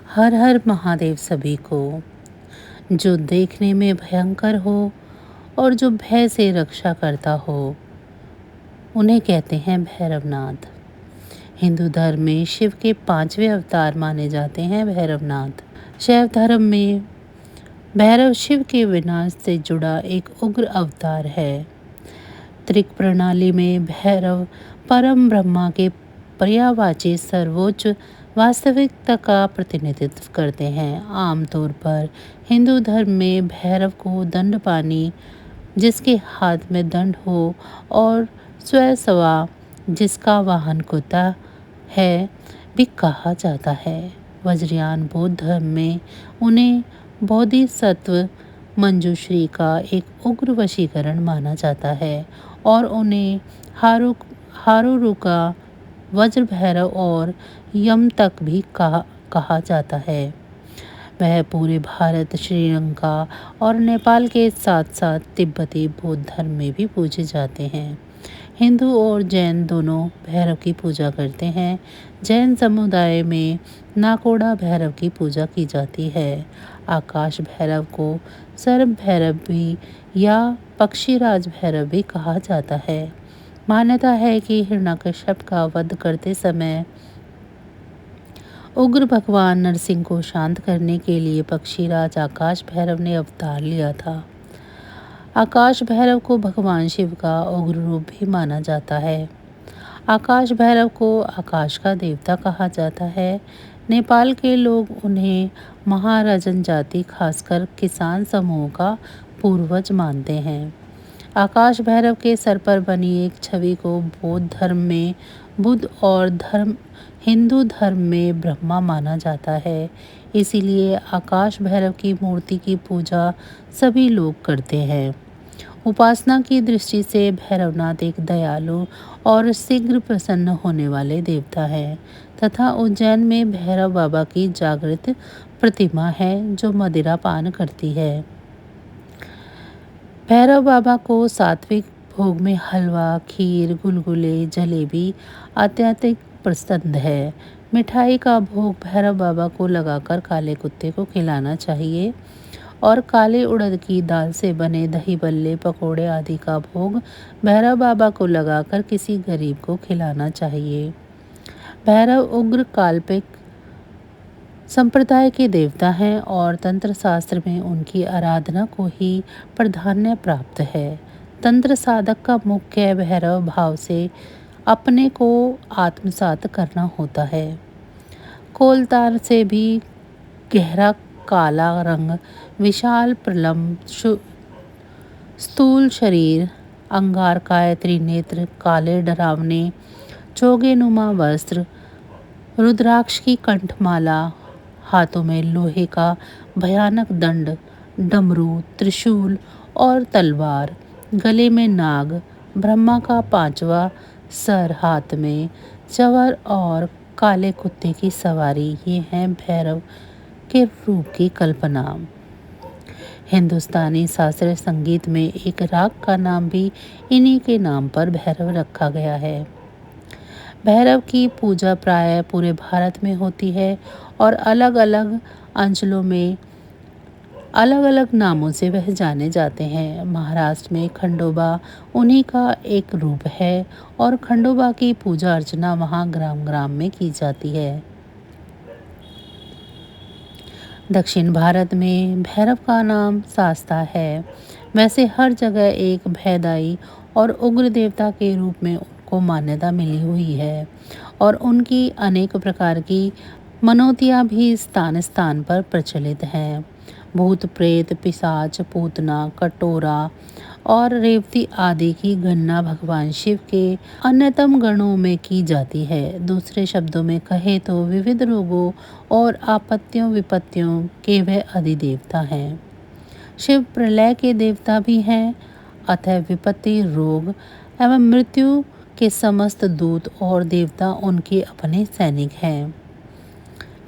हर हर महादेव सभी को। जो देखने में भयंकर हो और जो भय से रक्षा करता हो, उन्हें कहते हैं भैरवनाथ। हिंदू धर्म में शिव के 5वें अवतार माने जाते हैं भैरवनाथ। शैव धर्म में भैरव शिव के विनाश से जुड़ा एक उग्र अवतार है। त्रिक प्रणाली में भैरव परम ब्रह्मा के पर्यायवाची सर्वोच्च वास्तविकता का प्रतिनिधित्व करते हैं। आमतौर पर हिंदू धर्म में भैरव को दंडपानी, जिसके हाथ में दंड हो, और स्वयंसवा, जिसका वाहन कुत्ता है, भी कहा जाता है। वज्रयान बौद्ध धर्म में उन्हें बोधिसत्व मंजूश्री का एक उग्र वशीकरण माना जाता है और उन्हें हारुरुका, वज्र भैरव और यम तक भी कहा जाता है। वह पूरे भारत, श्रीलंका और नेपाल के साथ साथ तिब्बती बौद्ध धर्म में भी पूजे जाते हैं। हिंदू और जैन दोनों भैरव की पूजा करते हैं। जैन समुदाय में नाकोड़ा भैरव की पूजा की जाती है। आकाश भैरव को सर्प भैरव भी या पक्षीराज भैरव भी कहा जाता है। मान्यता है कि हिरण्यकश्यप का वध करते समय उग्र भगवान नरसिंह को शांत करने के लिए पक्षीराज आकाश भैरव ने अवतार लिया था। आकाश भैरव को भगवान शिव का उग्र रूप भी माना जाता है। आकाश भैरव को आकाश का देवता कहा जाता है। नेपाल के लोग उन्हें महाराजन जाति, खासकर किसान समूह का पूर्वज मानते हैं। आकाश भैरव के सर पर बनी एक छवि को बौद्ध धर्म में बुद्ध और हिंदू धर्म में ब्रह्मा माना जाता है। इसीलिए आकाश भैरव की मूर्ति की पूजा सभी लोग करते हैं। उपासना की दृष्टि से भैरवनाथ एक दयालु और शीघ्र प्रसन्न होने वाले देवता हैं तथा उज्जैन में भैरव बाबा की जागृत प्रतिमा है जो मदिरा पान करती है। भैरव बाबा को सात्विक भोग में हलवा, खीर, गुलगुले, जलेबी अत्यधिक पसंद है। मिठाई का भोग भैरव बाबा को लगाकर काले कुत्ते को खिलाना चाहिए और काले उड़द की दाल से बने दही बल्ले, पकोड़े आदि का भोग भैरव बाबा को लगाकर किसी गरीब को खिलाना चाहिए। भैरव उग्र काल्पनिक संप्रदाय के देवता हैं और तंत्र शास्त्र में उनकी आराधना को ही प्राधान्य प्राप्त है। तंत्र साधक का मुख्य भैरव भाव से अपने को आत्मसात करना होता है। कोलतार से भी गहरा काला रंग, विशाल प्रलंब, स्थूल शरीर, अंगारकाय त्रिनेत्र, काले डरावने चोगेनुमा वस्त्र, रुद्राक्ष की कंठमाला, हाथों में लोहे का भयानक दंड, डमरू, त्रिशूल और तलवार, गले में नाग, ब्रह्मा का 5वां सर हाथ में, चवर और काले कुत्ते की सवारी, ये हैं भैरव के रूप की कल्पना। हिंदुस्तानी शास्त्रीय संगीत में एक राग का नाम भी इन्हीं के नाम पर भैरव रखा गया है। भैरव की पूजा प्रायः पूरे भारत में होती है और अलग अलग अंचलों में अलग अलग नामों से वह जाने जाते हैं। महाराष्ट्र में खंडोबा उन्हीं का एक रूप है और खंडोबा की पूजा अर्चना वहाँ ग्राम ग्राम में की जाती है। दक्षिण भारत में भैरव का नाम शास्ता है। वैसे हर जगह एक भयदायी और उग्र देवता के रूप में उनको मान्यता मिली हुई है और उनकी अनेक प्रकार की मनोतियाँ भी स्थान स्थान पर प्रचलित हैं। भूत, प्रेत, पिशाच, पूतना, कटोरा और रेवती आदि की गणना भगवान शिव के अन्यतम गणों में की जाती है। दूसरे शब्दों में कहे तो विविध रोगों और आपत्तियों विपत्तियों के वह अधिदेवता हैं। शिव प्रलय के देवता भी हैं, अतः विपत्ति, रोग एवं मृत्यु के समस्त दूत और देवता उनके अपने सैनिक हैं।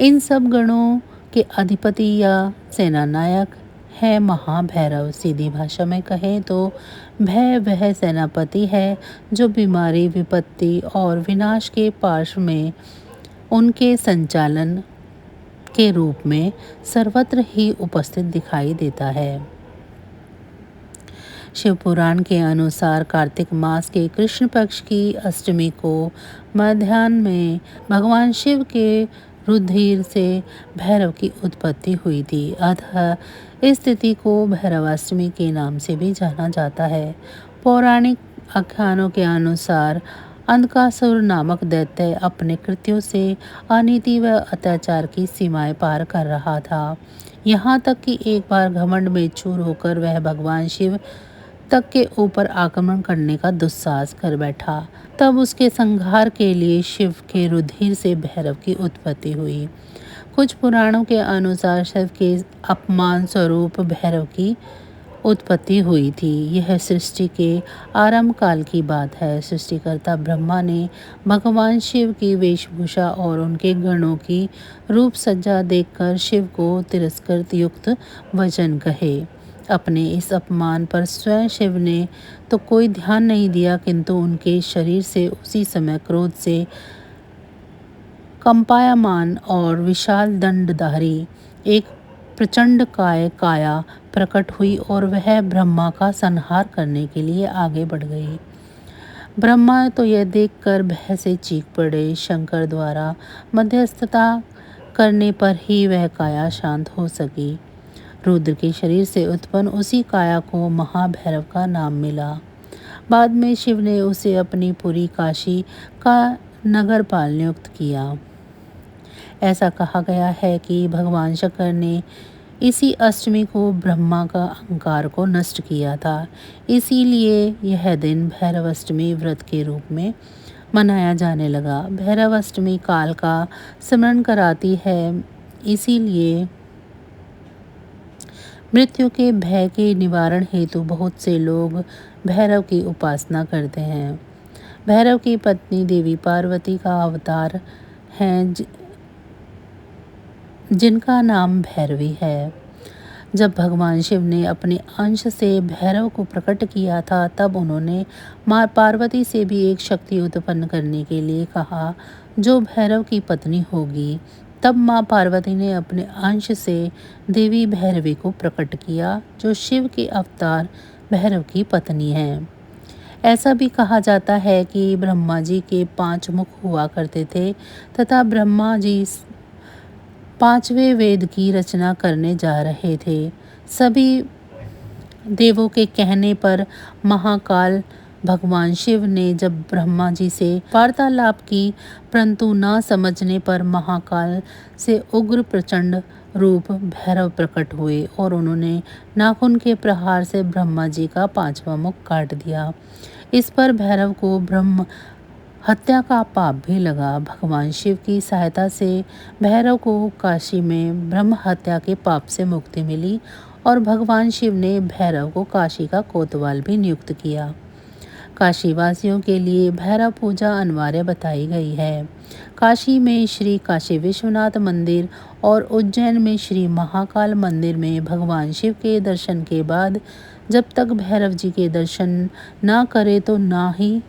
इन सब गणों के अधिपति या सेनानायक है महाभैरव। सीधी भाषा में कहें तो भय वह सेनापति है जो बीमारी, विपत्ति और विनाश के पार्श्व में उनके संचालन के रूप में सर्वत्र ही उपस्थित दिखाई देता है। शिव पुराण के अनुसार कार्तिक मास के कृष्ण पक्ष की अष्टमी को मध्याह्न में भगवान शिव के रुधिर से भैरव की उत्पत्ति हुई थी। अतः इस तिथि को भैरवाष्टमी के नाम से भी जाना जाता है। पौराणिक आख्यानों के अनुसार अंधकासुर नामक दैत्य अपने कृत्यों से अनीति व अत्याचार की सीमाएं पार कर रहा था। यहाँ तक कि एक बार घमंड में चूर होकर वह भगवान शिव तक के ऊपर आक्रमण करने का दुस्साहस कर बैठा। तब उसके संहार के लिए शिव के रुधिर से भैरव की उत्पत्ति हुई। कुछ पुराणों के अनुसार शिव के अपमान स्वरूप भैरव की उत्पत्ति हुई थी। यह सृष्टि के आरंभ काल की बात है। सृष्टिकर्ता ब्रह्मा ने भगवान शिव की वेशभूषा और उनके गणों की रूप सज्जा देखकर शिव को तिरस्कृत युक्त वचन कहे। अपने इस अपमान पर स्वयं शिव ने तो कोई ध्यान नहीं दिया, किंतु उनके शरीर से उसी समय क्रोध से कंपायमान और विशाल दंडधारी एक प्रचंड काया प्रकट हुई और वह ब्रह्मा का संहार करने के लिए आगे बढ़ गई। ब्रह्मा तो यह देखकर भय से चीख पड़े। शंकर द्वारा मध्यस्थता करने पर ही वह काया शांत हो सकी। रुद्र के शरीर से उत्पन्न उसी काया को महाभैरव का नाम मिला। बाद में शिव ने उसे अपनी पूरी काशी का नगरपाल नियुक्त किया। ऐसा कहा गया है कि भगवान शंकर ने इसी अष्टमी को ब्रह्मा का अहंकार को नष्ट किया था। इसीलिए यह दिन भैरव अष्टमी व्रत के रूप में मनाया जाने लगा। भैरव अष्टमी काल का स्मरण कराती है, इसीलिए मृत्यु के भय के निवारण हेतु बहुत से लोग भैरव की उपासना करते हैं। भैरव की पत्नी देवी पार्वती का अवतार हैं, जिनका नाम भैरवी है। जब भगवान शिव ने अपने अंश से भैरव को प्रकट किया था, तब उन्होंने मां पार्वती से भी एक शक्ति उत्पन्न करने के लिए कहा जो भैरव की पत्नी होगी। तब मां पार्वती ने अपने अंश से देवी भैरवी को प्रकट किया, जो शिव के अवतार भैरव की पत्नी है। ऐसा भी कहा जाता है कि ब्रह्मा जी के 5 मुख हुआ करते थे तथा ब्रह्मा जी 5वें वेद की रचना करने जा रहे थे। सभी देवों के कहने पर महाकाल भगवान शिव ने जब ब्रह्मा जी से वार्तालाप की, परंतु ना समझने पर महाकाल से उग्र प्रचंड रूप भैरव प्रकट हुए और उन्होंने नाखून के प्रहार से ब्रह्मा जी का 5वां मुख काट दिया। इस पर भैरव को ब्रह्म हत्या का पाप भी लगा। भगवान शिव की सहायता से भैरव को काशी में ब्रह्म हत्या के पाप से मुक्ति मिली और भगवान शिव ने भैरव को काशी का कोतवाल भी नियुक्त किया। काशी वासियों के लिए भैरव पूजा अनिवार्य बताई गई है। काशी में श्री काशी विश्वनाथ मंदिर और उज्जैन में श्री महाकाल मंदिर में भगवान शिव के दर्शन के बाद जब तक भैरव जी के दर्शन ना करे तो ना ही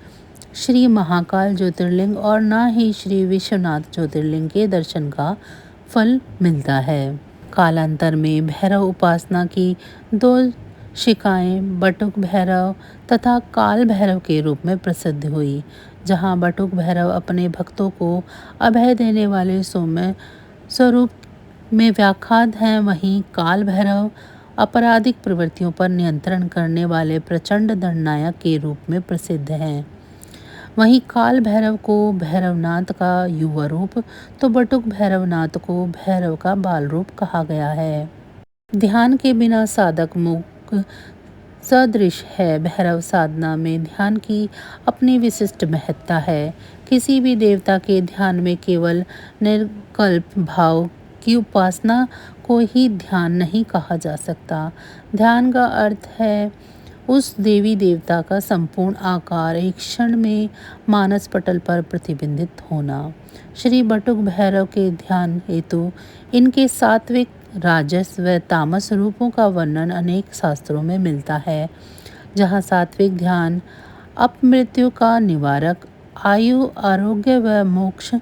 श्री महाकाल ज्योतिर्लिंग और ना ही श्री विश्वनाथ ज्योतिर्लिंग के दर्शन का फल मिलता है। कालांतर में भैरव उपासना की 2 शिकाएं बटुक भैरव तथा काल भैरव के रूप में प्रसिद्ध हुई। जहां बटुक भैरव अपने भक्तों को अभय देने वाले सौम्य स्वरूप में व्याख्यात हैं, वहीं काल भैरव आपराधिक प्रवृत्तियों पर नियंत्रण करने वाले प्रचंड दंडनायक के रूप में प्रसिद्ध हैं। वहीं काल भैरव को भैरवनाथ का युवा रूप तो बटुक भैरवनाथ को भैरव का बाल रूप कहा गया है। ध्यान के बिना साधक मुख सदृश है। भैरव साधना में ध्यान की अपनी विशिष्ट महत्ता है। किसी भी देवता के ध्यान में केवल निर्कल्प भाव की उपासना को ही ध्यान नहीं कहा जा सकता। ध्यान का अर्थ है उस देवी देवता का संपूर्ण आकार एक क्षण में मानस पटल पर प्रतिबिंबित होना। श्री बटुक भैरव के ध्यान हेतु इनके सात्विक, राजस व तामस रूपों का वर्णन अनेक शास्त्रों में मिलता है। जहाँ सात्विक ध्यान अपमृत्यु का निवारक, आयु, आरोग्य व मोक्ष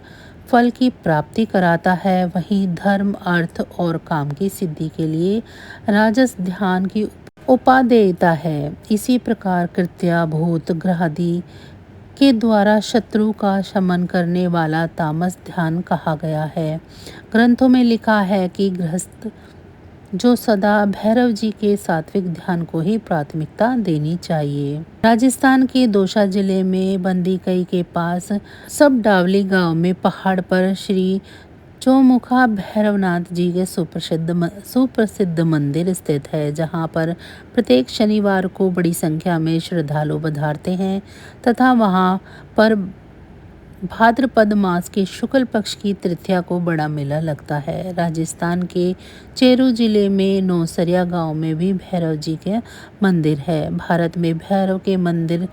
फल की प्राप्ति कराता है, वहीं धर्म, अर्थ और काम की सिद्धि के लिए राजस ध्यान की उपादेय देता है। इसी प्रकार कृत्या, भूत, ग्रहादि के द्वारा शत्रु का शमन करने वाला तामस ध्यान कहा गया है। ग्रंथों में लिखा है कि गृहस्थ जो सदा भैरव जी के सात्विक ध्यान को ही प्राथमिकता देनी चाहिए। राजस्थान के दौसा जिले में बंदीकई के पास सबडावली गांव में पहाड़ पर श्री चौमुखा भैरवनाथ जी के सुप्रसिद्ध मंदिर स्थित है, जहां पर प्रत्येक शनिवार को बड़ी संख्या में श्रद्धालु पधारते हैं तथा वहां पर भाद्रपद मास के शुक्ल पक्ष की तृतीया को बड़ा मेला लगता है। राजस्थान के चेरू जिले में नौसरिया गांव में भी भैरव जी के मंदिर है। भारत में भैरव के मंदिर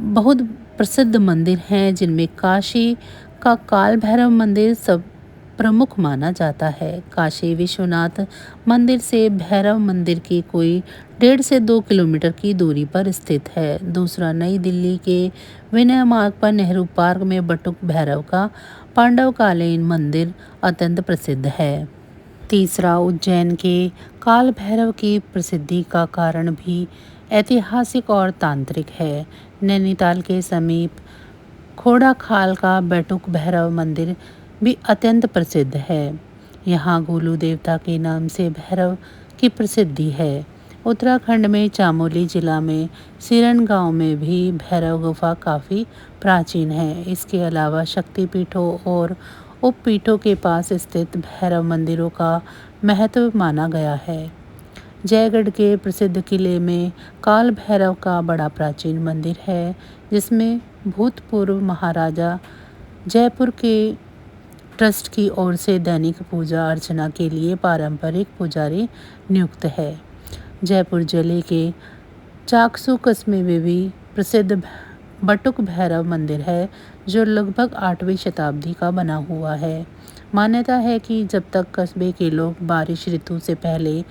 बहुत प्रसिद्ध मंदिर हैं, जिनमें काशी का काल भैरव मंदिर सब प्रमुख माना जाता है। काशी विश्वनाथ मंदिर से भैरव मंदिर की कोई 1.5 से 2 किलोमीटर की दूरी पर स्थित है। दूसरा नई दिल्ली के विनय मार्ग पर नेहरू पार्क में बटुक भैरव का पांडवकालीन मंदिर अत्यंत प्रसिद्ध है। तीसरा उज्जैन के काल भैरव की प्रसिद्धि का कारण भी ऐतिहासिक और तांत्रिक है। नैनीताल के समीप खोड़ाखाल का बटुक भैरव मंदिर भी अत्यंत प्रसिद्ध है। यहाँ गोलू देवता के नाम से भैरव की प्रसिद्धि है। उत्तराखंड में चामोली जिला में सिरन गांव में भी भैरव गुफा काफ़ी प्राचीन है। इसके अलावा शक्तिपीठों और उपपीठों के पास स्थित भैरव मंदिरों का महत्व माना गया है। जयगढ़ के प्रसिद्ध किले में काल भैरव का बड़ा प्राचीन मंदिर है, जिसमें भूतपूर्व महाराजा जयपुर के ट्रस्ट की ओर से दैनिक पूजा अर्चना के लिए पारंपरिक पुजारी नियुक्त है। जयपुर जिले के चाकसू कस्बे में भी प्रसिद्ध बटुक भैरव मंदिर है, जो लगभग 8वीं शताब्दी का बना हुआ है। मान्यता है कि जब तक कस्बे के लोग बारिश ऋतु से पहले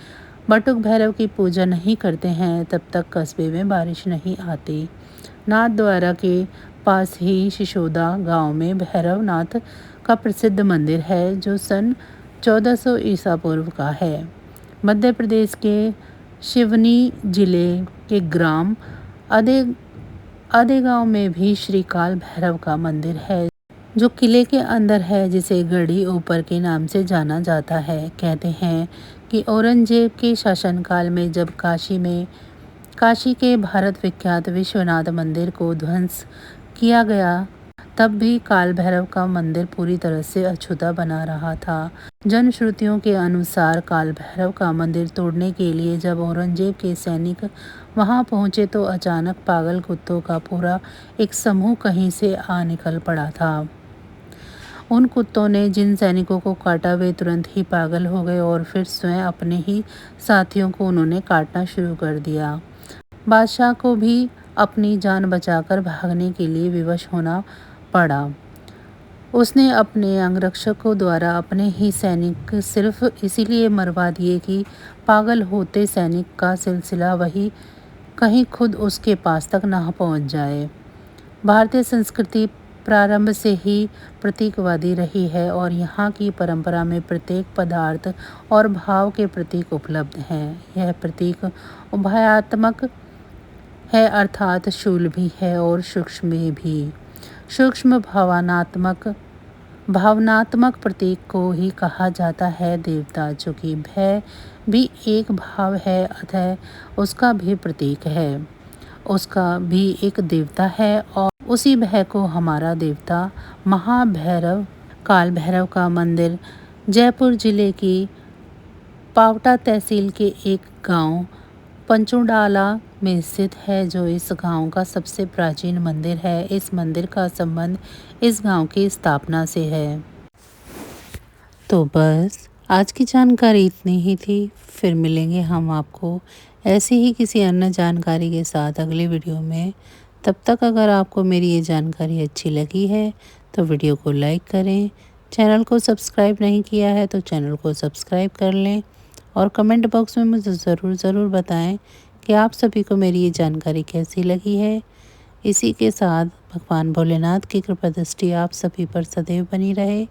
बटुक भैरव की पूजा नहीं करते हैं, तब तक कस्बे में बारिश नहीं आती। नाथद्वारा के पास ही शिशोदा गांव में भैरव नाथ का प्रसिद्ध मंदिर है, जो सन 1400 ईसा पूर्व का है। मध्य प्रदेश के शिवनी जिले के ग्राम आधे गांव में भी श्री काल भैरव का मंदिर है, जो किले के अंदर है, जिसे गढ़ी ऊपर के नाम से जाना जाता है। कहते हैं कि औरंगजेब के शासनकाल में जब काशी के भारत विख्यात विश्वनाथ मंदिर को ध्वंस किया गया, तब भी काल भैरव का मंदिर पूरी तरह से अछूता बना रहा था। जनश्रुतियों के अनुसार काल भैरव का मंदिर तोड़ने के लिए जब औरंगजेब के सैनिक वहां पहुंचे, तो अचानक पागल कुत्तों का पूरा एक समूह कहीं से आ निकल पड़ा था। उन कुत्तों ने जिन सैनिकों को काटा, वे तुरंत ही पागल हो गए और फिर स्वयं अपने ही साथियों को उन्होंने काटना शुरू कर दिया। बादशाह को भी अपनी जान बचाकर भागने के लिए विवश होना पड़ा। उसने अपने अंगरक्षकों द्वारा अपने ही सैनिक सिर्फ इसीलिए मरवा दिए कि पागल होते सैनिक का सिलसिला वही कहीं खुद उसके पास तक ना पहुंच जाए। भारतीय संस्कृति प्रारंभ से ही प्रतीकवादी रही है और यहाँ की परंपरा में प्रत्येक पदार्थ और भाव के प्रतीक उपलब्ध हैं। यह प्रतीक उभयात्मक है, अर्थात शूल भी है और सूक्ष्म भी। सूक्ष्म भावनात्मक प्रतीक को ही कहा जाता है देवता। चूँकि भय भी एक भाव है, अतः उसका भी प्रतीक है, उसका भी एक देवता है और उसी भय को हमारा देवता महाभैरव काल भैरव का मंदिर जयपुर जिले की पावटा तहसील के एक गांव पंचुडाला में स्थित है, जो इस गांव का सबसे प्राचीन मंदिर है। इस मंदिर का संबंध इस गांव की स्थापना से है। तो बस आज की जानकारी इतनी ही थी। फिर मिलेंगे हम आपको ऐसी ही किसी अन्य जानकारी के साथ अगली वीडियो में। तब तक अगर आपको मेरी ये जानकारी अच्छी लगी है तो वीडियो को लाइक करें। चैनल को सब्सक्राइब नहीं किया है तो चैनल को सब्सक्राइब कर लें और कमेंट बॉक्स में मुझे ज़रूर बताएं कि आप सभी को मेरी ये जानकारी कैसी लगी है। इसी के साथ भगवान भोलेनाथ की कृपा दृष्टि आप सभी पर सदैव बनी रहे।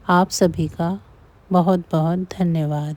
आप सभी का बहुत बहुत धन्यवाद।